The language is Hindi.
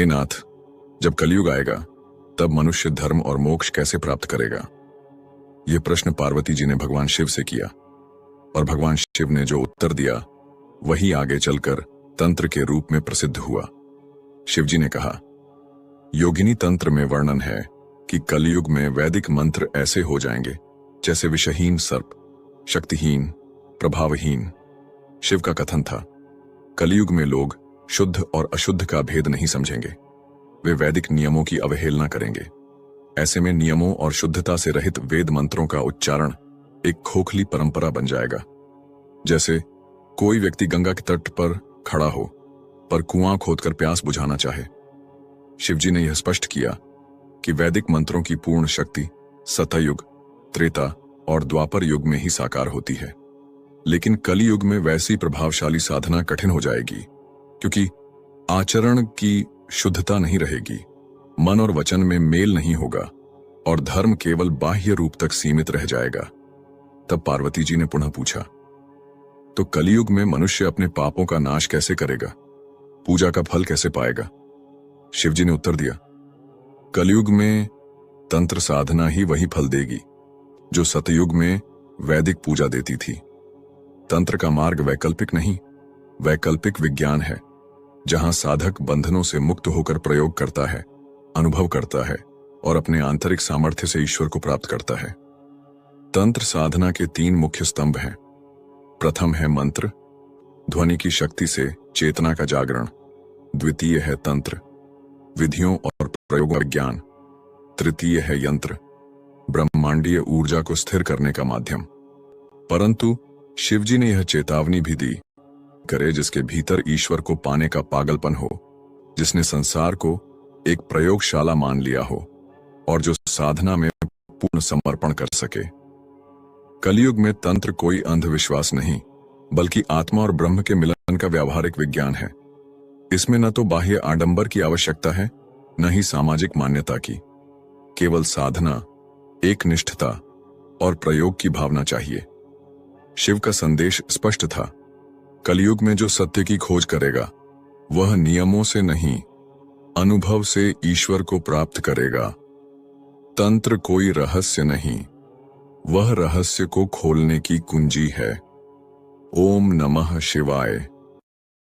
हे नाथ, जब कलयुग आएगा तब मनुष्य धर्म और मोक्ष कैसे प्राप्त करेगा? यह प्रश्न पार्वती जी ने भगवान शिव से किया और भगवान शिव ने जो उत्तर दिया वही आगे चलकर तंत्र के रूप में प्रसिद्ध हुआ। शिव जी ने कहा, योगिनी तंत्र में वर्णन है कि कलयुग में वैदिक मंत्र ऐसे हो जाएंगे जैसे विषहीन सर्प, शक्तिहीन, प्रभावहीन। शिव का कथन था, कलयुग में लोग शुद्ध और अशुद्ध का भेद नहीं समझेंगे, वे वैदिक नियमों की अवहेलना करेंगे। ऐसे में नियमों और शुद्धता से रहित वेद मंत्रों का उच्चारण एक खोखली परंपरा बन जाएगा। जैसे कोई व्यक्ति गंगा के तट पर खड़ा हो पर कुआं खोदकर प्यास बुझाना चाहे। शिवजी ने यह स्पष्ट किया कि वैदिक मंत्रों की पूर्ण शक्ति सतयुग, त्रेता और द्वापर युग में ही साकार होती है, लेकिन कलयुग में वैसी प्रभावशाली साधना कठिन हो जाएगी क्योंकि आचरण की शुद्धता नहीं रहेगी, मन और वचन में मेल नहीं होगा और धर्म केवल बाह्य रूप तक सीमित रह जाएगा। तब पार्वती जी ने पुनः पूछा, तो कलयुग में मनुष्य अपने पापों का नाश कैसे करेगा? पूजा का फल कैसे पाएगा? शिवजी ने उत्तर दिया, कलयुग में तंत्र साधना ही वही फल देगी जो सतयुग में वैदिक पूजा देती थी। तंत्र का मार्ग वैकल्पिक नहीं, वैकल्पिक विज्ञान है, जहां साधक बंधनों से मुक्त होकर प्रयोग करता है, अनुभव करता है और अपने आंतरिक सामर्थ्य से ईश्वर को प्राप्त करता है। तंत्र साधना के 3 मुख्य स्तंभ हैं। प्रथम है मंत्र, ध्वनि की शक्ति से चेतना का जागरण। द्वितीय है तंत्र, विधियों और प्रयोग विज्ञान। तृतीय है यंत्र, ब्रह्मांडीय ऊर्जा को स्थिर करने का माध्यम। परंतु शिवजी ने यह चेतावनी भी दी, करे जिसके भीतर ईश्वर को पाने का पागलपन हो, जिसने संसार को एक प्रयोगशाला मान लिया हो और जो साधना में पूर्ण समर्पण कर सके। कलयुग में तंत्र कोई अंधविश्वास नहीं, बल्कि आत्मा और ब्रह्म के मिलन का व्यावहारिक विज्ञान है। इसमें न तो बाह्य आडंबर की आवश्यकता है, न ही सामाजिक मान्यता की। केवल साधना, एक निष्ठता और प्रयोग की भावना चाहिए। शिव का संदेश स्पष्ट था, कलयुग में जो सत्य की खोज करेगा वह नियमों से नहीं, अनुभव से ईश्वर को प्राप्त करेगा। तंत्र कोई रहस्य नहीं, वह रहस्य को खोलने की कुंजी है। ओम नमः शिवाय।